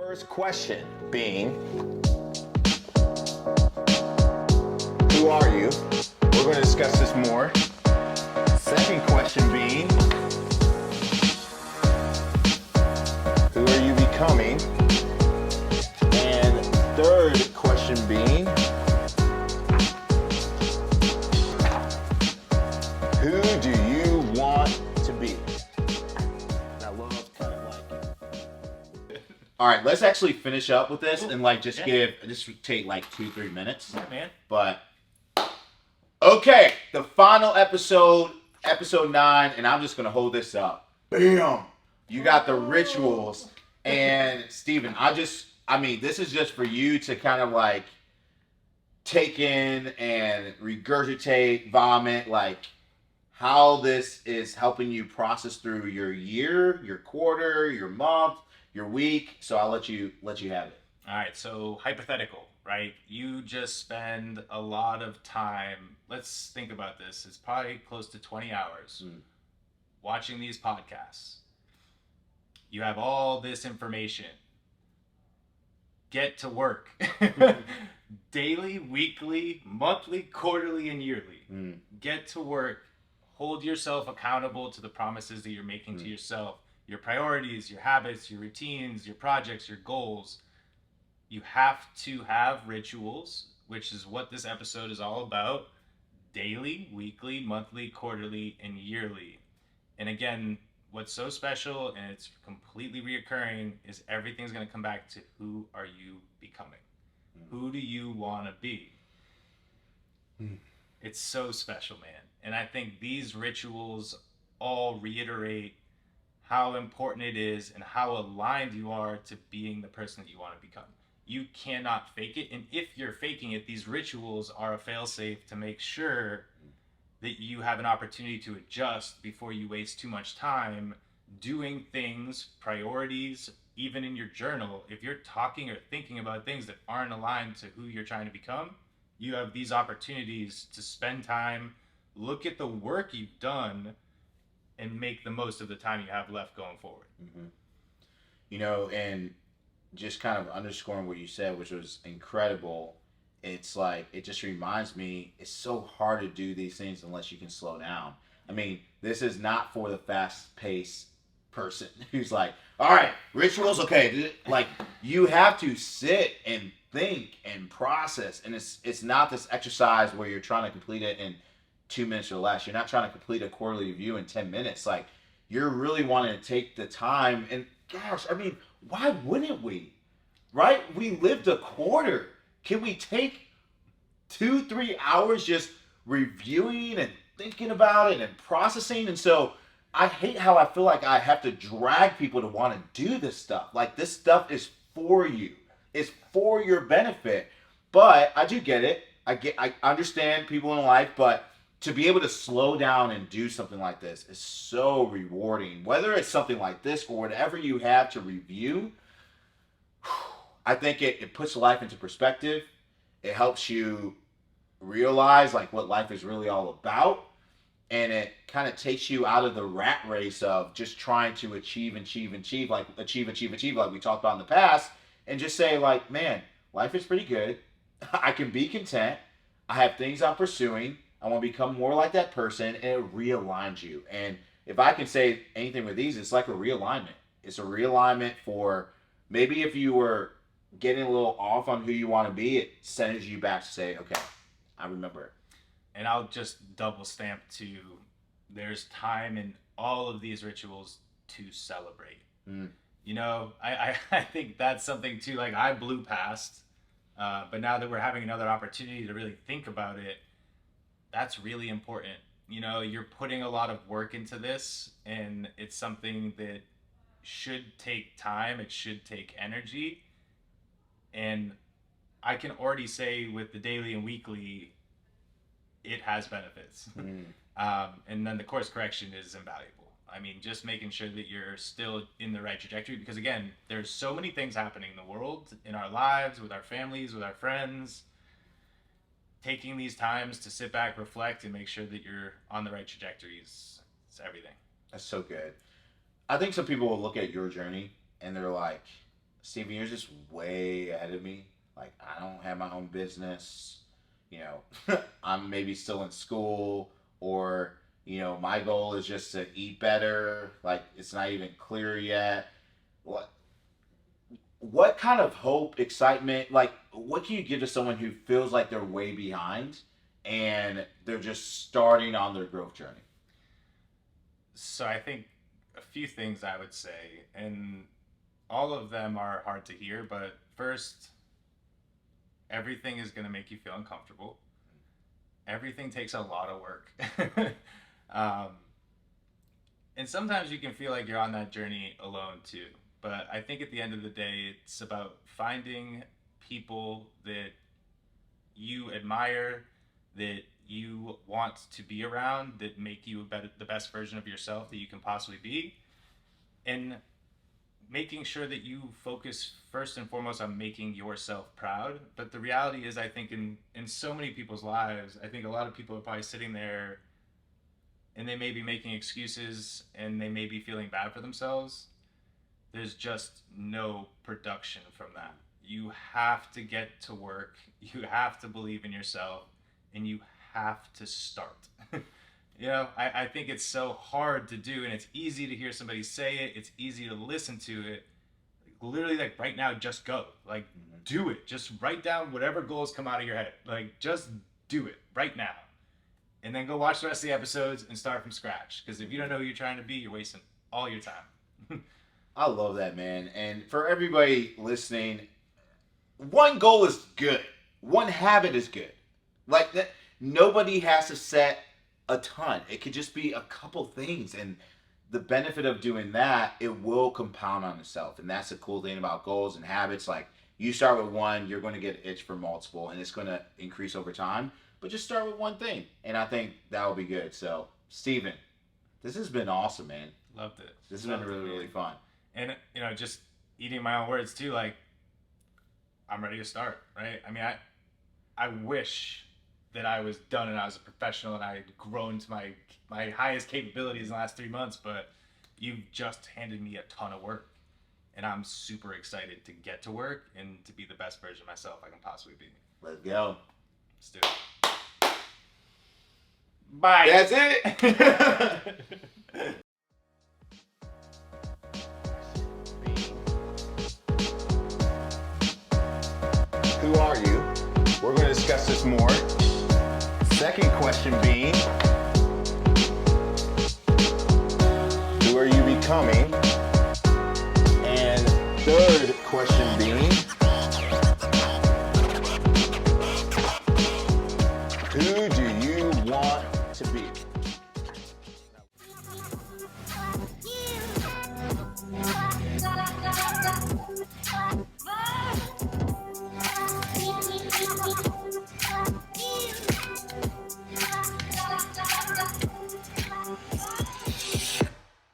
First question being, who are you? We're going to discuss this more. Second question being, who are you becoming? And third question being, who do you want to be? And I love kind of like... All right, let's actually finish up with this and like just take like 2-3 minutes. Yeah, man. But okay, the final episode 9, and I'm just gonna hold this up. Bam! You got the rituals, and Steven, I mean, this is just for you to kind of like take in and regurgitate, vomit, like how this is helping you process through your year, your quarter, your month, your week. So I'll let you have it. All right, so hypothetical, right? You just spend a lot of time, let's think about this. It's probably close to 20 hours watching these podcasts. You have all this information. Get to work. Daily, weekly, monthly, quarterly, and yearly. Get to work. Hold yourself accountable to the promises that you're making to yourself. Your priorities, your habits, your routines, your projects, your goals. You have to have rituals, which is what this episode is all about. Daily, weekly, monthly, quarterly, and yearly. And again, what's so special, and it's completely reoccurring, is everything's going to come back to who are you becoming? Who do you want to be? It's so special, man. And I think these rituals all reiterate how important it is and how aligned you are to being the person that you want to become. You cannot fake it. And if you're faking it, these rituals are a fail-safe to make sure that you have an opportunity to adjust before you waste too much time doing things, priorities, even in your journal. If you're talking or thinking about things that aren't aligned to who you're trying to become, you have these opportunities to spend time, look at the work you've done, and make the most of the time you have left going forward. You know, and just kind of underscoring what you said, which was incredible. It's like, it just reminds me, it's so hard to do these things unless you can slow down. I mean, this is not for the fast-paced person who's like, all right, rituals, okay. Like, you have to sit and think and process. And it's not this exercise where you're trying to complete it in 2 minutes or less. You're not trying to complete a quarterly review in 10 minutes. Like, you're really wanting to take the time. And gosh, I mean, why wouldn't we? Right? We lived a quarter. Can we take 2-3 hours just reviewing and thinking about it and processing? And so I hate how I feel like I have to drag people to want to do this stuff. Like, this stuff is for you. It's for your benefit. But I do get it. I understand people in life, but to be able to slow down and do something like this is so rewarding. Whether it's something like this or whatever you have to review, I think it puts life into perspective. It helps you realize like what life is really all about. And it kind of takes you out of the rat race of just trying to achieve, like we talked about in the past, and just say like, man, life is pretty good. I can be content. I have things I'm pursuing. I want to become more like that person, and it realigns you. And if I can say anything with these, it's like a realignment. It's a realignment for maybe if you were getting a little off on who you want to be, it sends you back to say, okay, I remember it. And I'll just double stamp to, there's time in all of these rituals to celebrate. You know, I think that's something too, like I blew past, but now that we're having another opportunity to really think about it, that's really important. You know, you're putting a lot of work into this, and it's something that should take time. It should take energy. And I can already say with the daily and weekly, it has benefits. And then the course correction is invaluable. I mean, just making sure that you're still in the right trajectory, because again, there's so many things happening in the world, in our lives, with our families, with our friends. Taking these times to sit back, reflect, and make sure that you're on the right trajectory is everything. That's so good. I think some people will look at your journey and they're like, Steven, you're just way ahead of me. Like, I don't have my own business. You know, I'm maybe still in school, or, my goal is just to eat better. Like, it's not even clear yet. What, what kind of hope, excitement, like, what can you give to someone who feels like they're way behind and they're just starting on their growth journey? So I think a few things I would say, and all of them are hard to hear, but first, everything is going to make you feel uncomfortable. Everything takes a lot of work. um, and sometimes you can feel like you're on that journey alone too. But I think at the end of the day, it's about finding people that you admire, that you want to be around, that make you the best version of yourself that you can possibly be, and making sure that you focus first and foremost on making yourself proud. But the reality is, I think in so many people's lives, I think a lot of people are probably sitting there and they may be making excuses and they may be feeling bad for themselves. There's just no production from that. You have to get to work, you have to believe in yourself, and you have to start. I think it's so hard to do, and it's easy to hear somebody say it, it's easy to listen to it. Literally, like right now, just go. Like, do it. Just write down whatever goals come out of your head. Like, just do it right now. And then go watch the rest of the episodes and start from scratch. Because if you don't know who you're trying to be, you're wasting all your time. I love that, man. And for everybody listening, one goal is good. One habit is good. Like that, nobody has to set a ton. It could just be a couple things, and the benefit of doing that, it will compound on itself. And that's the cool thing about goals and habits. Like, you start with one, you're going to get an itch for multiple, and it's going to increase over time. But just start with one thing, and I think that will be good. So, Steven, this has been awesome, man. Loved it. This has been really, really fun. And just eating my own words too. Like, I'm ready to start. Right? I mean, I wish that I was done and I was a professional and I had grown to my highest capabilities in the last 3 months, but you've just handed me a ton of work, and I'm super excited to get to work and to be the best version of myself I can possibly be. Let's go. Let's do it. Bye. That's it. Who are you? We're going to discuss this more. Second question being, who are you becoming? And third question being, who do